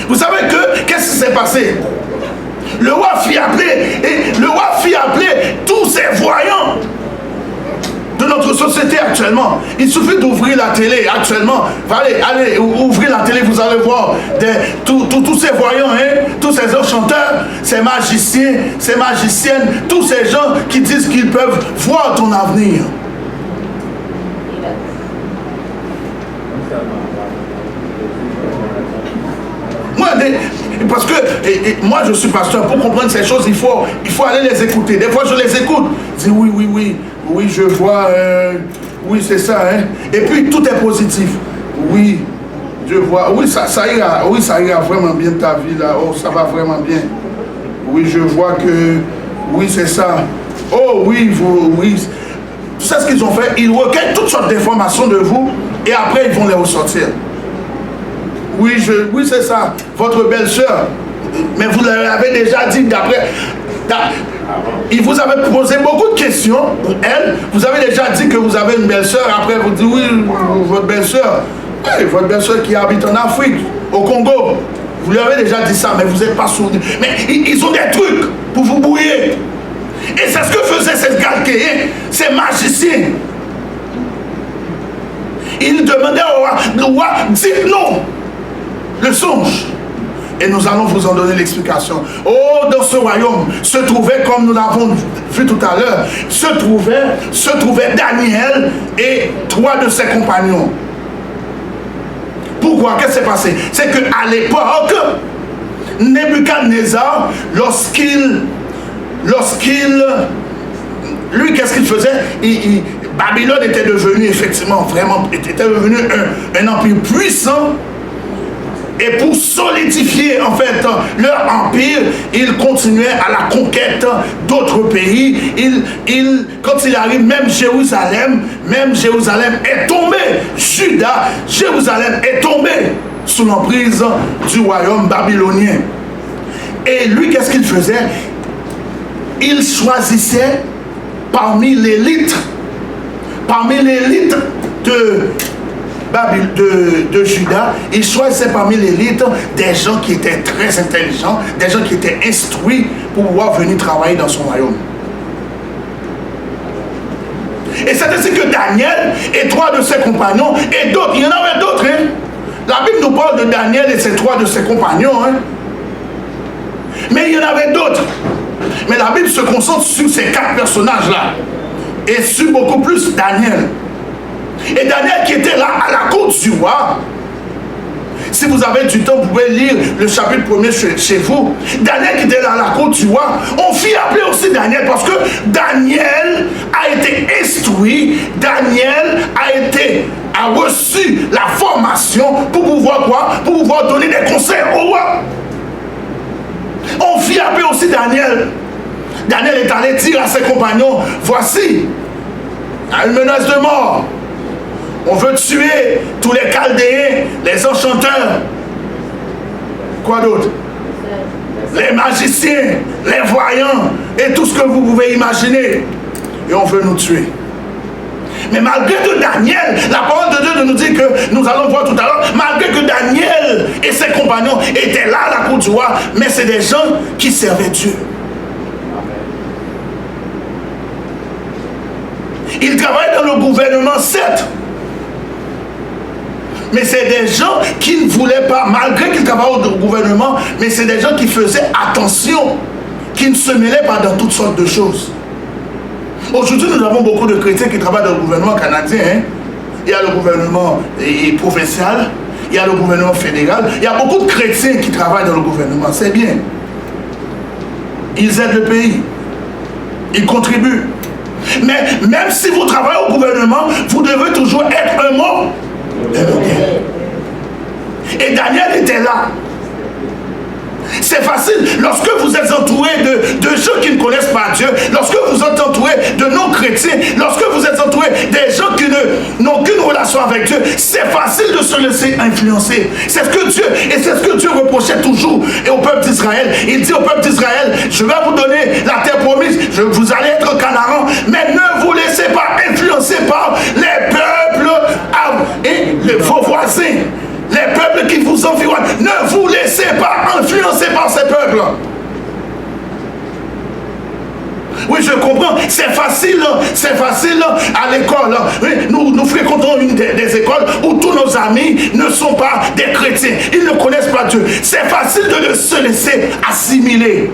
Vous savez qu'est-ce qui s'est passé? Le roi fit appeler tous ses voyants de notre société actuellement. Il suffit d'ouvrir la télé actuellement. Allez, ouvrez la télé, vous allez voir tous ces voyants, hein, tous ces enchanteurs, ces magiciens, ces magiciennes, tous ces gens qui disent qu'ils peuvent voir ton avenir. Parce que moi je suis pasteur, pour comprendre ces choses, il faut aller les écouter. Des fois je les écoute, je dis oui, je vois, oui c'est ça, hein. Et puis tout est positif. Oui, je vois, oui ça ira vraiment bien ta vie là, oh ça va vraiment bien. Oui, je vois que, oui c'est ça. Oh oui, oui. Tu sais ce qu'ils ont fait? Ils recueillent toutes sortes d'informations de vous et après ils vont les ressortir. Oui, c'est ça, votre belle-sœur. Mais vous l'avez déjà dit d'après. Il vous avait posé beaucoup de questions, elle. Vous avez déjà dit que vous avez une belle-sœur. Après, vous dites oui, votre belle-sœur. Oui, votre belle-sœur qui habite en Afrique, au Congo. Vous lui avez déjà dit ça, mais vous n'êtes pas sourd. Mais ils ont des trucs pour vous brouiller. Et c'est ce que faisaient ces Galkéens, ces magiciens. Ils demandaient au roi, dites-nous le songe. Et nous allons vous en donner l'explication. Oh, dans ce royaume se trouvait, comme nous l'avons vu tout à l'heure, se trouvait Daniel et 3 de ses compagnons. Pourquoi? Qu'est-ce qui s'est passé? C'est qu'à l'époque, Nebuchadnezzar, lui, qu'est-ce qu'il faisait? Babylone était devenu effectivement, vraiment, était devenu un empire puissant. Et pour solidifier en fait leur empire, ils continuaient à la conquête d'autres pays. Quand il arrive, même Jérusalem est tombé. Juda, Jérusalem est tombé sous l'emprise du royaume babylonien. Et lui, qu'est-ce qu'il faisait? Il choisissait parmi l'élite de Juda, il choisissait parmi l'élite des gens qui étaient très intelligents, des gens qui étaient instruits pour pouvoir venir travailler dans son royaume. Et c'est ainsi que Daniel et 3 de ses compagnons et d'autres, il y en avait d'autres, hein? La Bible nous parle de Daniel et ses 3 de ses compagnons, hein? Mais il y en avait d'autres. Mais la Bible se concentre sur ces 4 personnages-là et sur beaucoup plus Daniel. Et Daniel qui était là à la cour du roi, si vous avez du temps, vous pouvez lire le chapitre 1er chez vous. Daniel qui était là à la cour du roi, on fit appeler aussi Daniel parce que Daniel a été instruit, Daniel a reçu la formation pour pouvoir quoi? Pour pouvoir donner des conseils au roi. On fit appeler aussi Daniel. Daniel est allé dire à ses compagnons, voici, il y a une menace de mort. On veut tuer tous les Chaldéens, les enchanteurs. Quoi d'autre? Les magiciens, les voyants et tout ce que vous pouvez imaginer. Et on veut nous tuer. Mais malgré que Daniel, la parole de Dieu nous dit que nous allons voir tout à l'heure, malgré que Daniel et ses compagnons étaient là à la cour du roi, mais c'est des gens qui servaient Dieu. Ils travaillent dans le gouvernement, certes. Mais c'est des gens qui ne voulaient pas, malgré qu'ils travaillent au gouvernement, mais c'est des gens qui faisaient attention, qui ne se mêlaient pas dans toutes sortes de choses. Aujourd'hui, nous avons beaucoup de chrétiens qui travaillent dans le gouvernement canadien. Hein? Il y a le gouvernement provincial, il y a le gouvernement fédéral, il y a beaucoup de chrétiens qui travaillent dans le gouvernement, c'est bien. Ils aident le pays, ils contribuent. Mais même si vous travaillez au gouvernement, vous devez toujours être un mot. Et Daniel était là. C'est facile. Lorsque vous êtes entouré de gens qui ne connaissent pas Dieu, lorsque vous êtes entouré de non-chrétiens, lorsque vous êtes entouré des gens qui n'ont aucune relation avec Dieu, c'est facile de se laisser influencer. C'est ce que Dieu, et c'est ce que Dieu reprochait toujours et au peuple d'Israël. Il dit au peuple d'Israël, je vais vous donner la terre promise, vous allez être canarans, mais ne vous laissez pas influencer par les peuples et vos voisins. Les peuples qui vous environnent, ne vous laissez pas influencer par ces peuples. Oui, je comprends. c'est facile à l'école. Nous fréquentons une des écoles où tous nos amis ne sont pas des chrétiens. Ils ne connaissent pas Dieu. C'est facile de se laisser assimiler.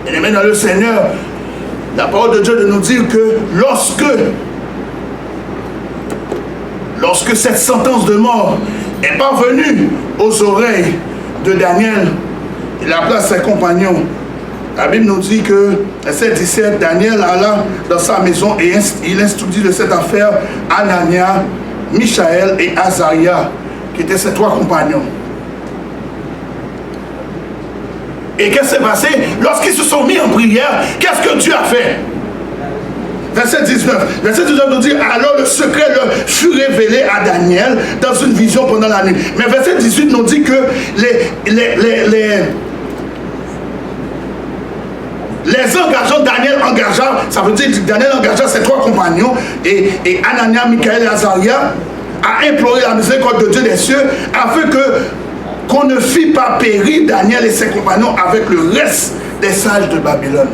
Et même dans le Seigneur, la parole de Dieu de nous dire que lorsque cette sentence de mort est parvenue aux oreilles de Daniel, il appela ses compagnons. La Bible nous dit que, verset 17, Daniel alla dans sa maison et il instruisit de cette affaire Anania, Michaël et Azaria, qui étaient ses 3 compagnons. Et qu'est-ce qui s'est passé? Lorsqu'ils se sont mis en prière, qu'est-ce que Dieu a fait? Verset 19. Verset 19 nous dit, alors le secret leur fut révélé à Daniel dans une vision pendant la nuit. Mais verset 18 nous dit que les engageants, Daniel engagea, ça veut dire que Daniel engagea ses 3 compagnons et Anania, Michaël et Azaria a imploré la miséricorde de Dieu des cieux afin qu'on ne fît pas périr Daniel et ses compagnons avec le reste des sages de Babylone.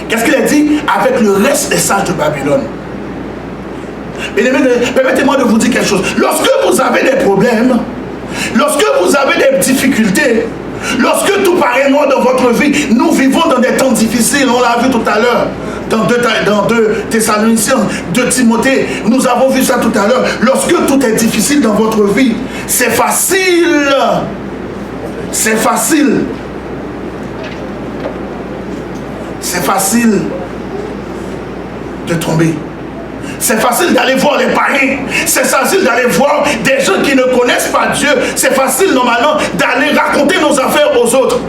Qu'est-ce qu'il a dit? Avec le reste des sages de Babylone. Permettez-moi de vous dire quelque chose. Lorsque vous avez des problèmes, lorsque vous avez des difficultés, lorsque tout paraît noir dans votre vie, nous vivons dans des temps difficiles, on l'a vu tout à l'heure, dans 2 Thessaloniciens, 2 Timothée, nous avons vu ça tout à l'heure. Lorsque tout est difficile dans votre vie, c'est facile de tomber. C'est facile d'aller voir les païens. C'est facile d'aller voir des gens qui ne connaissent pas Dieu. C'est facile normalement d'aller raconter nos affaires aux autres.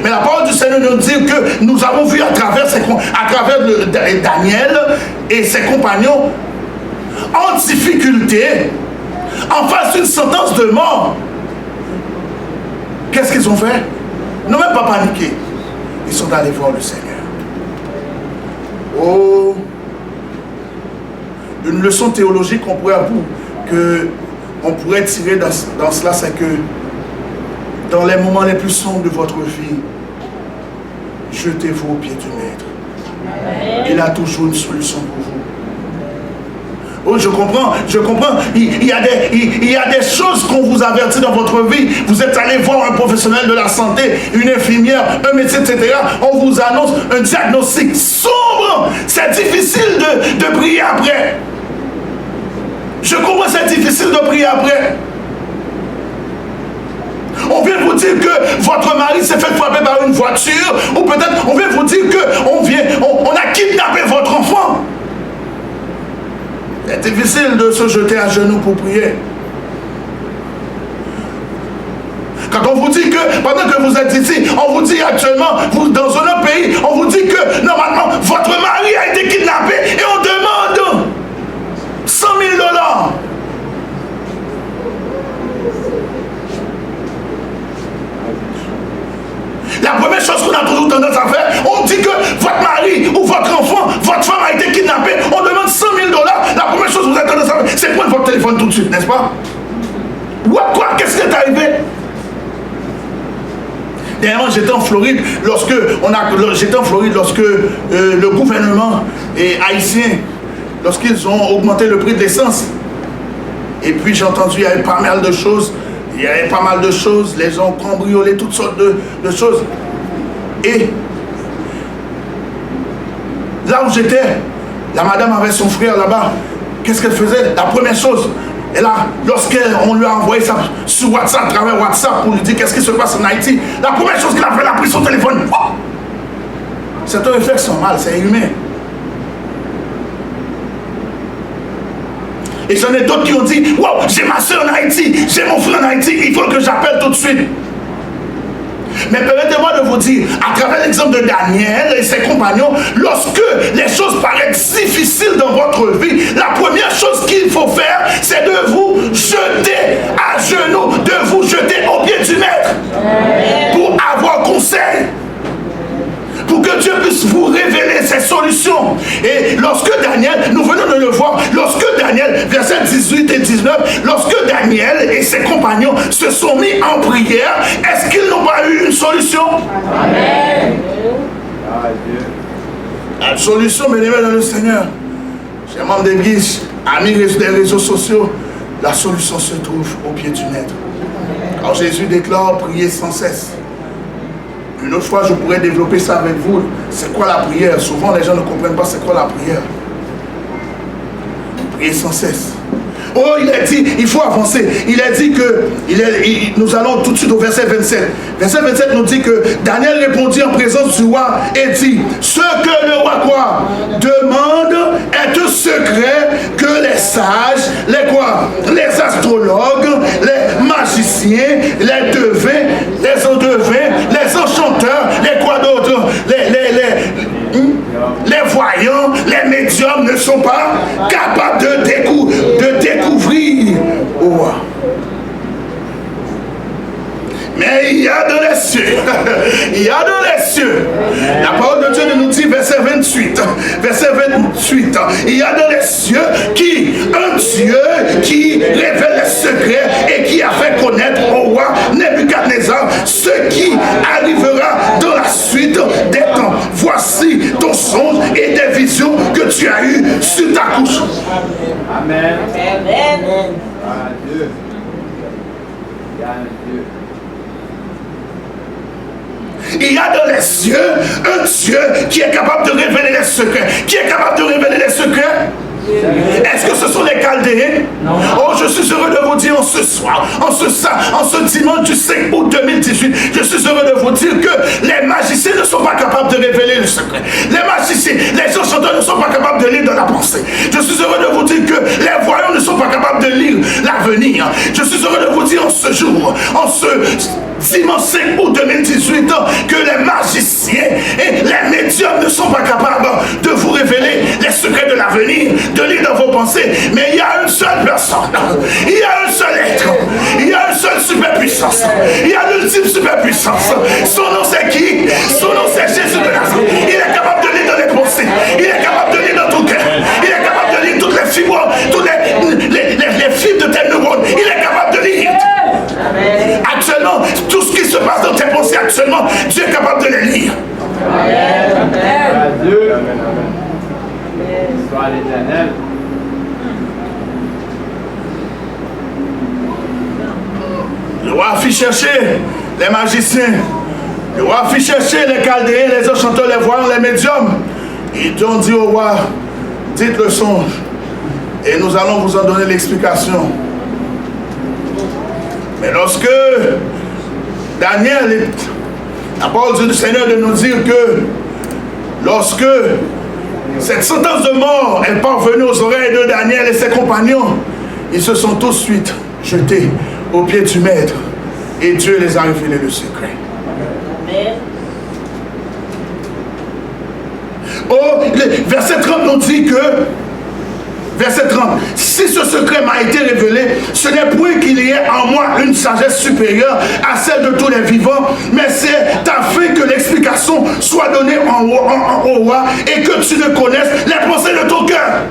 Mais la parole du Seigneur nous dit que nous avons vu à travers Daniel et ses compagnons en difficulté, en face d'une sentence de mort. Qu'est-ce qu'ils ont fait? Ils n'ont même pas paniqué. Ils sont allés voir le Seigneur. Oh, une leçon théologique qu'on pourrait tirer dans cela, c'est que dans les moments les plus sombres de votre vie, jetez-vous aux pieds du Maître. Il a toujours une solution pour vous. Oh, je comprends. Il y a des choses qu'on vous avertit dans votre vie. Vous êtes allé voir un professionnel de la santé, une infirmière, un médecin, etc. On vous annonce un diagnostic sombre. C'est difficile de prier après. Je comprends, c'est difficile de prier après. On vient vous dire que votre mari s'est fait frapper par une voiture, ou peut-être on vient vous dire qu'on a kidnappé votre enfant. C'est difficile de se jeter à genoux pour prier. Quand on vous dit que, pendant que vous êtes ici, on vous dit actuellement, vous dans un autre pays, on vous dit que normalement votre mari a été kidnappé et on demande 100 000 $. La première chose qu'on a toujours tendance à faire, on dit que votre mari ou votre enfant, votre femme a été kidnappée, on demande 100 000 $. La première chose que vous avez tendance à faire, c'est prendre votre téléphone tout de suite, n'est-ce pas? Quoi? Qu'est-ce qui est arrivé? Dernièrement, j'étais en Floride lorsque le gouvernement haïtien, lorsqu'ils ont augmenté le prix de l'essence. Et puis j'ai entendu, il y avait pas mal de choses. Les gens ont cambriolé toutes sortes de choses. Et là où j'étais, la madame avait son frère là-bas. Qu'est-ce qu'elle faisait? La première chose, et là, lorsqu'on lui a envoyé ça sur WhatsApp, à travers WhatsApp, pour lui dire qu'est-ce qui se passe en Haïti, la première chose qu'il a fait, elle a pris son téléphone. Oh! C'est un réflexe normal, c'est humain. Et j'en ai d'autres qui ont dit, wow, j'ai ma soeur en Haïti, j'ai mon frère en Haïti, il faut que j'appelle tout de suite. Mais permettez-moi de vous dire, à travers l'exemple de Daniel et ses compagnons, lorsque les choses paraissent difficiles dans votre vie, la première chose qu'il faut faire, c'est de vous jeter à genoux, de vous jeter au pied du Maître pour avoir conseil. Pour que Dieu puisse vous révéler ses solutions. Et lorsque Daniel, nous venons de le voir, lorsque Daniel Daniel, versets 18 et 19, lorsque Daniel et ses compagnons se sont mis en prière, est-ce qu'ils n'ont pas eu une solution? Amen. La solution, mes amis, dans le Seigneur. Chers membres d'église, amis des réseaux sociaux, la solution se trouve au pied du Maître. Alors Jésus déclare prier sans cesse. Une autre fois, je pourrais développer ça avec vous. C'est quoi la prière? Souvent, les gens ne comprennent pas c'est quoi la prière. Prier sans cesse. Oh, il a dit, il faut avancer. Il a dit que, nous allons tout de suite au verset 27. Verset 27 nous dit que Daniel répondit en présence du roi et dit, ce que le roi quoi demande est un secret que les sages, les astrologues, les magiciens, les devins, les enchanteurs, les quoi d'autre, les voyants, les médiums ne sont pas capables de découvrir. Oh. Mais il y a dans les cieux, il y a dans les cieux, la parole de Dieu nous dit, verset 28, il y a dans les cieux un Dieu qui révèle les secrets et qui a fait connaître au roi Nebuchadnezzar ce qui arrivera dans la suite des temps. Voici ton songe et des visions que tu as eues sur ta couche. Amen. Amen. Dieu. Il y a dans les cieux un Dieu qui est capable de révéler les secrets. Qui est capable de révéler les secrets? Est-ce que ce sont les Chaldéens? Non. Oh, je suis heureux de vous dire en ce soir, en ce dimanche du 5 août 2018, je suis heureux de vous dire que les magiciens ne sont pas capables de révéler le secret. Les magiciens, les enchanteurs ne sont pas capables de lire dans la pensée. Je suis heureux de vous dire que les voyants ne sont pas capables de lire l'avenir. Je suis heureux de vous dire en ce jour, en ce dimanche 5 août 2018, que les magiciens et les médiums ne sont pas capables de vous révéler les secrets de l'avenir, de lire dans vos pensées. Mais il y a une seule personne, il y a un seul être, il y a une seule superpuissance, il y a l'ultime superpuissance. Son nom c'est qui? Son nom c'est Jésus de Nazareth. Il est capable de lire dans les pensées, il est capable de lire dans ton cœur, il est capable de lire toutes les fibres, toutes les fibres de tes neurones, il est capable de lire. Actuellement, tout ce qui se passe dans tes pensées actuellement, Dieu est capable de les lire. Dieu. Soit l'Éternel. Le roi fit chercher les magiciens. Le roi fit chercher les Chaldéens, les enchanteurs, les voyants, les médiums. Ils ont dit au roi, dites le songe. Et nous allons vous en donner l'explication. Mais lorsque Daniel, la parole du Seigneur de nous dire que lorsque cette sentence de mort est parvenue aux oreilles de Daniel et ses compagnons, ils se sont tout de suite jetés aux pieds du Maître et Dieu les a révélé le secret. Amen. Oh, verset 30 nous dit que verset 30. Si ce secret m'a été révélé, ce n'est point qu'il y ait en moi une sagesse supérieure à celle de tous les vivants, mais c'est afin que l'explication soit donnée au roi et que tu ne connaisses les pensées de ton cœur.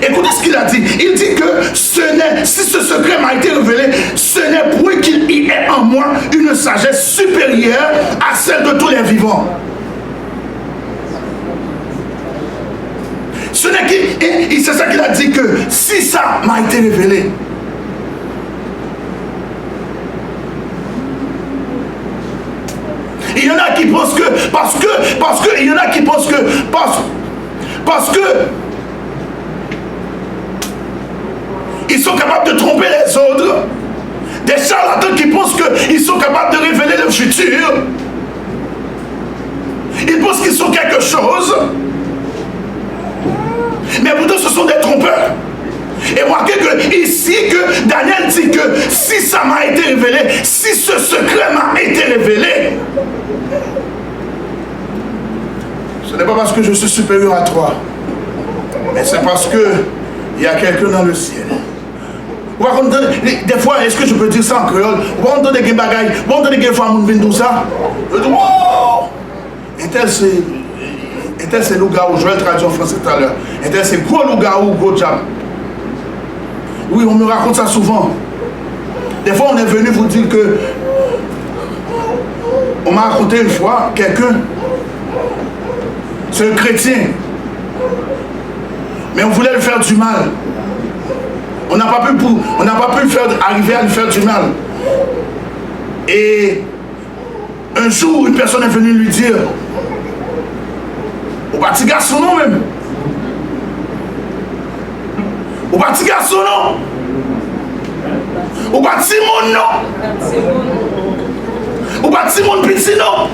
Écoutez ce qu'il a dit. Il dit que si ce secret m'a été révélé, ce n'est point qu'il y ait en moi une sagesse supérieure à celle de tous les vivants. C'est ça qu'il a dit, que si ça m'a été révélé, il y en a qui pensent que il y en a qui pensent que parce que ils sont capables de tromper les autres, des charlatans qui pensent qu'ils sont capables de révéler le futur, ils pensent qu'ils sont quelque chose. Mais pourtant ce sont des trompeurs. Et remarquez que ici que Daniel dit que si ça m'a été révélé, si ce secret m'a été révélé, ce n'est pas parce que je suis supérieur à toi, mais c'est parce que il y a quelqu'un dans le ciel. Des fois, est-ce que je peux dire ça en créole? Vous entendez des bagailles, vous entendez des femmes qui viennent tout ça. Je dis, wow! Et tel c'est Intel, c'est loup-garou. Joël traduit en français tout à l'heure. Intel, c'est gros loup-garou, gros diable. Oui, on me raconte ça souvent. Des fois, on est venu vous dire que... On m'a raconté une fois, quelqu'un, c'est un chrétien, mais on voulait lui faire du mal. On n'a pas pu arriver à lui faire du mal. Et un jour, une personne est venue lui dire, au petit garçon non même, au petit garçon non, au petit monde non, au petit monde petit non.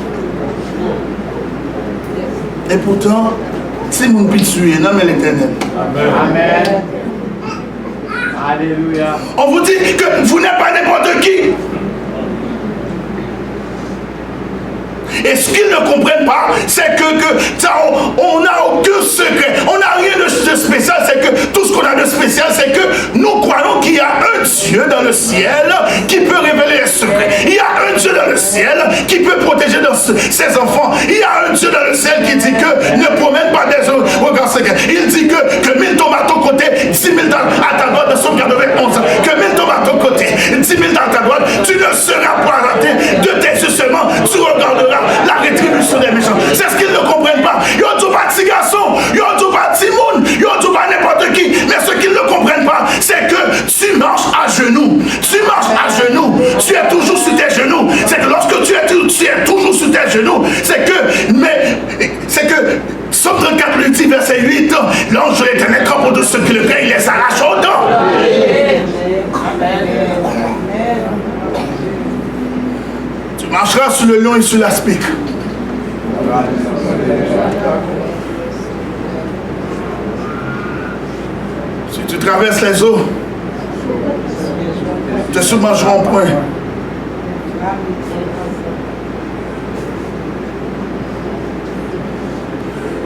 Et pourtant, si mon petit non mais l'Éternel. Amen. Alléluia. On vous dit que vous n'êtes pas n'importe qui. Et ce qu'ils ne comprennent pas, c'est que on n'a aucun secret. On n'a rien de spécial. C'est que tout ce qu'on a de spécial, c'est que nous croyons qu'il y a un Dieu dans le ciel qui peut révéler les secrets. Il y a un Dieu dans le ciel qui peut protéger ses enfants. Il y a un Dieu dans le ciel qui dit que ne promène pas des regards secrets. Il dit que 1000 tombent à ton côté, 10 000 à ta droite, de son 91. Que 1000 tombent à ton côté, 10 000 à ta droite, tu ne seras pas raté. De tes yeux seulement, tu regarderas la rétribution des méchants. C'est ce qu'ils ne comprennent pas. Ils ont tout pas petit garçon, ils ont tout pas petit monde, ils ont tout pas n'importe qui. Mais ce qu'ils ne comprennent pas, c'est que tu marches à genoux. Tu marches à genoux. Tu es toujours sur tes genoux. C'est que lorsque tu es toujours sur tes genoux, c'est que Somme 34, le 10, verset 8, l'ange de l'Éternel campe au-dessus de ceux qui le craignent, il les arrache aux dents. Tu marcheras sur le lion et sur l'aspic. Si tu traverses les eaux, tu te submergeras en point.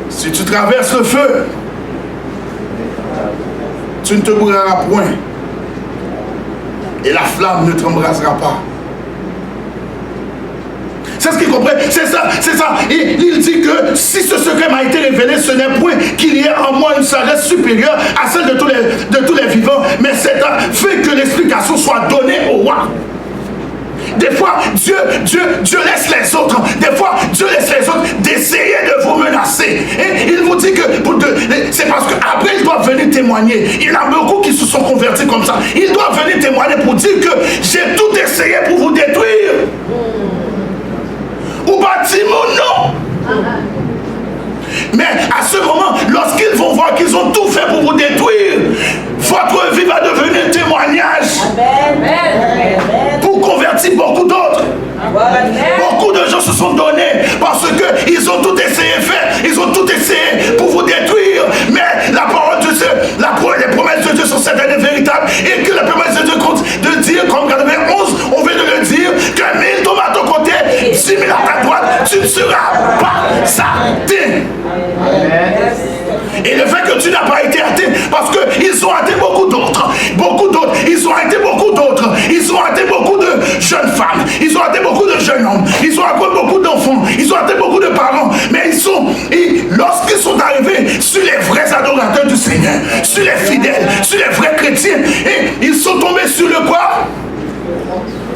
Si tu traverses le feu, tu ne te brûleras point. Et la flamme ne t'embrasera pas. C'est ce qu'il comprend. C'est ça, c'est ça. Il dit que si ce secret m'a été révélé, ce n'est point qu'il y ait en moi une sagesse supérieure à celle de tous les vivants, mais c'est fait que l'explication soit donnée au roi. Des fois, Dieu laisse les autres. Des fois, Dieu laisse les autres d'essayer de vous menacer. Et il vous dit que c'est parce qu'après, ils doivent venir témoigner. Il y en a beaucoup qui se sont convertis comme ça. Ils doivent venir témoigner pour dire que j'ai tout essayé pour vous détruire. Ou bâtiment, non. Mais à ce moment, lorsqu'ils vont voir qu'ils ont tout fait pour vous détruire, votre vie va devenir témoignage. Amen. Pour convertir beaucoup d'autres. Beaucoup de gens se sont donnés parce qu'ils ont tout essayé de faire. Ils ont tout essayé pour vous détruire. Mais la parole de Dieu, les promesses de Dieu sont certaines et véritables. Et que la promesse de Dieu compte de dire, comme dans le verset 11, on vient de le dire, que 1000 tombent à ton côté, 10 000 à ta droite, tu ne seras pas atteint. Et le fait que tu n'as pas été atteint, parce qu'ils ont atteint beaucoup d'autres. Ils ont atteint beaucoup d'autres. Ils ont atteint beaucoup de jeunes femmes. Ils ont atteint beaucoup de jeunes hommes. Ils ont atteint beaucoup d'enfants. Ils ont atteint beaucoup de parents. Mais lorsqu'ils sont arrivés sur les vrais adorateurs du Seigneur, sur les fidèles, sur les vrais chrétiens, et ils sont tombés sur le quoi?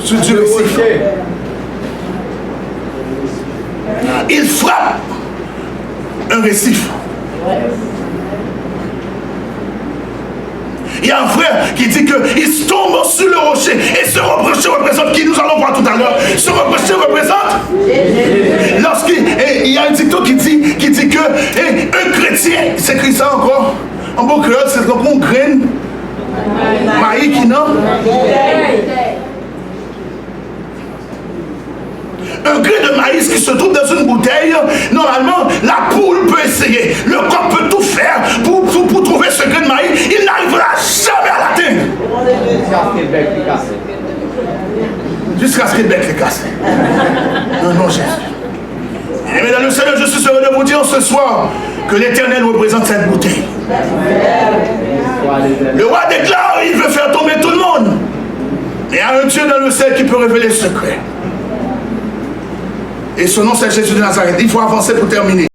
Sur du récif. Ils frappent un récif. Il y a un frère qui dit qu'il tombe sur le rocher. Et ce rocher représente qui? Nous allons voir tout à l'heure. Ce rocher représente. Il y a un dicton qui dit que un chrétien, c'est écrit ça encore. En beau créole, c'est comme on graine. Maïs qui non. Un grain de maïs qui se trouve dans une bouteille, normalement, la poule peut essayer. Le coq peut tout faire pour trouver ce grain de maïs. Il n'arrivera jamais à l'atteindre. Jusqu'à ce qu'il bec les casse. Non, Jésus. Et mesdames, le Seigneur, je suis heureux de vous dire ce soir que l'Éternel représente cette bouteille. Le roi déclare, il veut faire tomber tout le monde. Mais il y a un Dieu dans le ciel qui peut révéler le secret. Et son nom c'est Jésus de Nazareth. Il faut avancer pour terminer.